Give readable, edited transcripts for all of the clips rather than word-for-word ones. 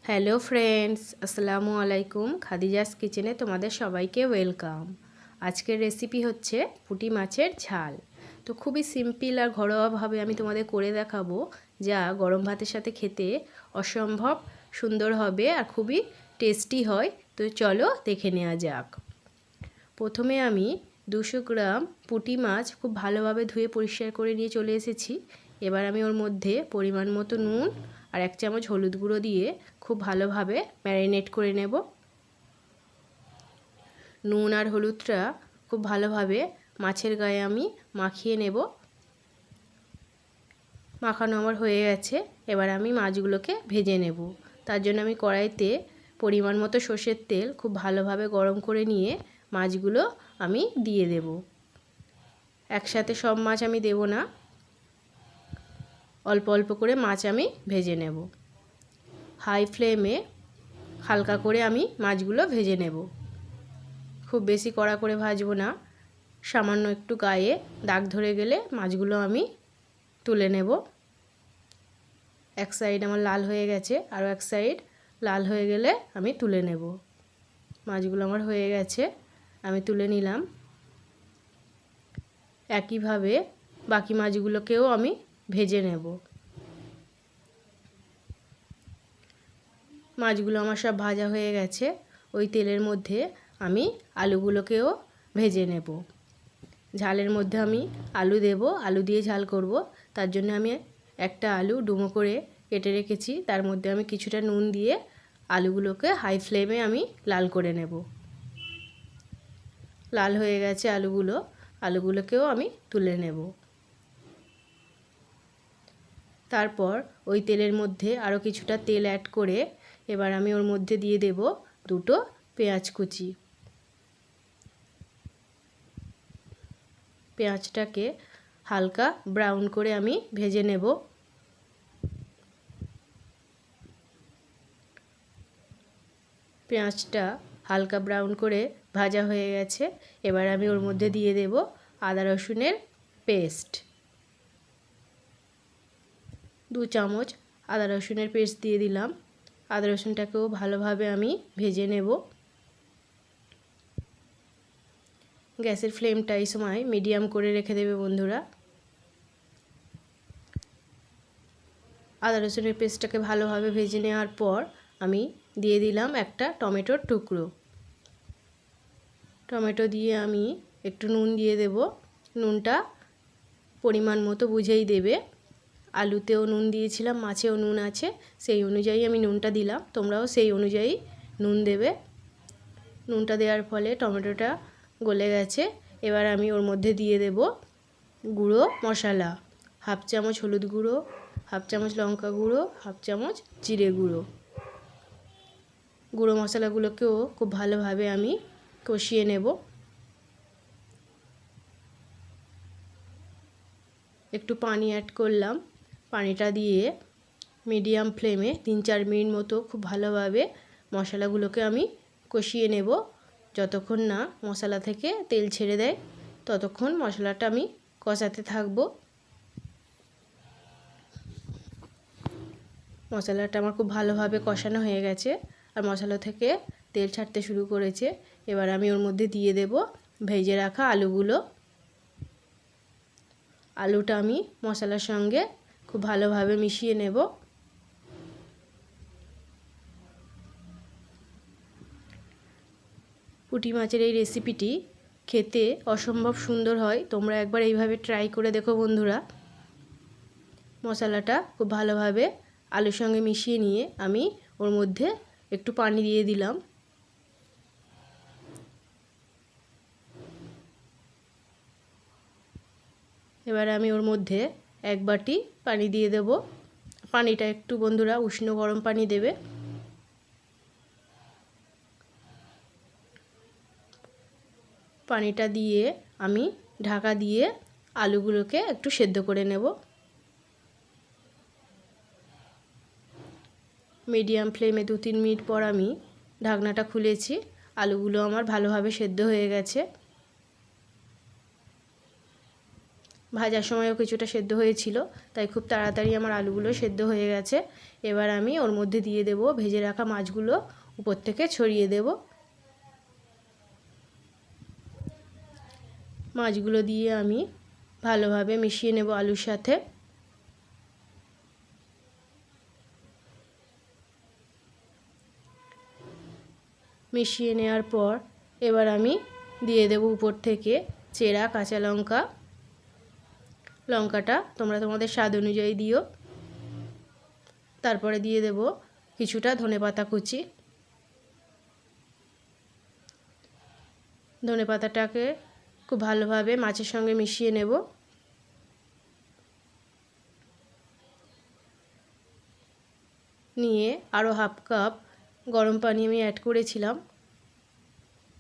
Hello friends, আসসালামু আলাইকুম। খাদিজাস কিচেনে তোমাদের সবাইকে ওয়েলকাম। আজকের রেসিপি হচ্ছে পুঁটি মাছের ঝাল। তো খুবই সিম্পল আর ঘরোয়াভাবে আমি তোমাদের করে দেখাবো, যা গরম ভাতের সাথে খেতে অসম্ভব সুন্দর হবে আর খুবই টেস্টি হয়। তো চলো দেখে নেওয়া যাক। প্রথমে আমি 200 গ্রাম পুঁটি মাছ খুব ভালোভাবে ধুয়ে পরিষ্কার করে নিয়ে চলে এসেছি। এবার আমি ওর মধ্যে পরিমাণ মতো নুন আর 1 চামচ হলুদ গুঁড়ো দিয়ে খুব ভালোভাবে ম্যারিনেট করে নেব। নুন আর হলুদটা খুব ভালোভাবে মাছের গায়ে আমি মাখিয়ে নেব। মাখানো আমার হয়ে গেছে। এবার আমি মাছগুলোকে ভেজে নেব। তার জন্য আমি কড়াইতে পরিমাণ মতো সর্ষের তেল খুব ভালোভাবে গরম করে নিয়ে মাছগুলো আমি দিয়ে দেব। একসাথে সব মাছ আমি দেব না, অল্প অল্প করে মাছ আমি ভেজে নেব। হাই ফ্লেমে হালকা করে আমি মাছগুলো ভেজে নেব। খুব বেশি কড়া করে ভাজবো না, সামান্য একটু গায়ে দাগ ধরে গেলে মাছগুলো আমি তুলে নেব। এক সাইড আমার লাল হয়ে গেছে, আরও এক সাইড লাল হয়ে গেলে আমি তুলে নেব। মাছগুলো আমার হয়ে গেছে, আমি তুলে নিলাম। একইভাবে বাকি মাছগুলোকেও আমি ভেজে নেব। মাছগুলো আমার সব ভাজা হয়ে গেছে। ওই তেলের মধ্যে আমি আলুগুলোকেও ভেজে নেব। ঝালের মধ্যে আমি আলু দেব, আলু দিয়ে ঝাল করব। তার জন্য আমি একটা আলু ডুমো করে কেটে রেখেছি। তার মধ্যে আমি কিছুটা নুন দিয়ে আলুগুলোকে হাই ফ্লেমে আমি লাল করে নেব। লাল হয়ে গেছে আলুগুলোকেও আমি তুলে নেব। তারপর ওই তেলের মধ্যে আরও কিছুটা তেল অ্যাড করে এবার আমি ওর মধ্যে দিয়ে দেব 2টো পেঁয়াজ কুচি। পেঁয়াজটাকে হালকা ব্রাউন করে আমি ভেজে নেব। পেঁয়াজটা হালকা ব্রাউন করে ভাজা হয়ে গেছে। এবার আমি ওর মধ্যে দিয়ে দেব আদা রসুনের পেস্ট। 2 চামচ আদা রসুনের পেস্ট দিয়ে দিলাম। আদা রসুনটাকেও ভালোভাবে আমি ভেজে নেব। গ্যাসের ফ্লেমটা এই সময় মিডিয়াম করে রেখে দেবে বন্ধুরা। আদা রসুনের পেস্টটাকে ভালোভাবে ভেজে নেওয়ার পর আমি দিয়ে দিলাম একটা টমেটোর টুকরো। টমেটো দিয়ে আমি একটু নুন দিয়ে দেব। নুনটা পরিমাণ মতো বুঝেই দেবে। আলুতেও নুন দিয়েছিলাম, মাছেও নুন আছে, সেই অনুযায়ী আমি নুনটা দিলাম। তোমরাও সেই অনুযায়ী নুন দেবে। নুনটা দেওয়ার ফলে টমেটোটা গলে গেছে। এবার আমি ওর মধ্যে দিয়ে দেব গুঁড়ো মশলা। 1/2 চামচ হলুদ গুঁড়ো, 1/2 চামচ লঙ্কা গুঁড়ো, 1/2 চামচ জিরে গুঁড়ো। গুঁড়ো মশলাগুলোকেও খুব ভালোভাবে আমি কষিয়ে নেব। একটু পানি অ্যাড করলাম। পানিটা দিয়ে মিডিয়াম ফ্লেমে 3-4 মিনিট মতো খুব ভালোভাবে মশলাগুলোকে আমি কষিয়ে নেব। যতক্ষণ না মশলা থেকে তেল ছেড়ে দেয় ততক্ষণ মশলাটা আমি কষাতে থাকবো। মশলাটা আমার খুব ভালোভাবে কষানো হয়ে গেছে আর মশলা থেকে তেল ছাড়তে শুরু করেছে। এবার আমি ওর মধ্যে দিয়ে দেব ভেজে রাখা আলুগুলো। আলুটা আমি মশলার সঙ্গে খুব ভালোভাবে মিশিয়ে নেব। পুঁটি মাছের এই রেসিপিটি খেতে অসম্ভব সুন্দর হয়। তোমরা একবার এইভাবে ট্রাই করে দেখো বন্ধুরা। মশলাটা খুব ভালোভাবে আলুর সঙ্গে মিশিয়ে নিয়ে আমি ওর মধ্যে একটু পানি দিয়ে দিলাম। এবার আমি ওর মধ্যে 1 বাটি পানি দিয়ে দেব। পানিটা একটু বন্ধুরা উষ্ণ গরম পানি দেবে। পানিটা দিয়ে আমি ঢাকা দিয়ে আলুগুলোকে একটু সেদ্ধ করে নেব। মিডিয়াম ফ্লেমে 2-3 মিনিট পর আমি ঢাকনাটা খুলেছি। আলুগুলো আমার ভালোভাবে সেদ্ধ হয়ে গেছে। ভাজার সময়ও কিছুটা সেদ্ধ হয়েছিল, তাই খুব তাড়াতাড়ি আমার আলুগুলো সেদ্ধ হয়ে গেছে। এবার আমি ওর মধ্যে দিয়ে দেব ভেজে রাখা মাছগুলো, উপর থেকে ছড়িয়ে দেব। মাছগুলো দিয়ে আমি ভালোভাবে মিশিয়ে নেব আলুর সাথে। মিশিয়ে নেওয়ার পর এবার আমি দিয়ে দেব উপর থেকে চেরা কাঁচা লঙ্কা। লঙ্কাটা তোমরা তোমাদের স্বাদ অনুযায়ী দিও। তারপরে দিয়ে দেব কিছুটা ধনেপাতা কুচি। ধনেপাতাটাকে খুব ভালোভাবে মাছের সঙ্গে মিশিয়ে নেব। নিয়ে আরও হাফ কাপ গরম পানি আমি অ্যাড করেছিলাম,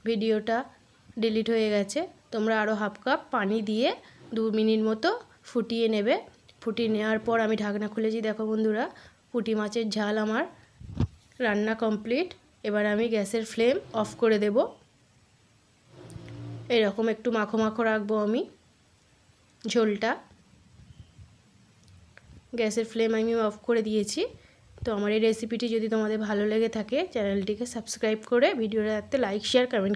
ভিডিওটা ডিলিট হয়ে গেছে। তোমরা আরও হাফ কাপ পানি দিয়ে 2 মিনিট মতো ফুটিয়ে নেবে। ফুটিয়ে নেওয়ার পর আমি ঢাকনা খুলেছি, দেখো বন্ধুরা পুঁটি মাছের ঝাল আমার রান্না কমপ্লিট। এবার আমি গ্যাসের ফ্লেম অফ করে দেব। এরকম একটু মাখো মাখো রাখবো আমি ঝোলটা। গ্যাসের ফ্লেম আমি অফ করে দিয়েছি। তো আমার এই রেসিপিটি যদি তোমাদের ভালো লেগে থাকে চ্যানেলটিকে সাবস্ক্রাইব করে ভিডিওটাতে লাইক শেয়ার কমেন্ট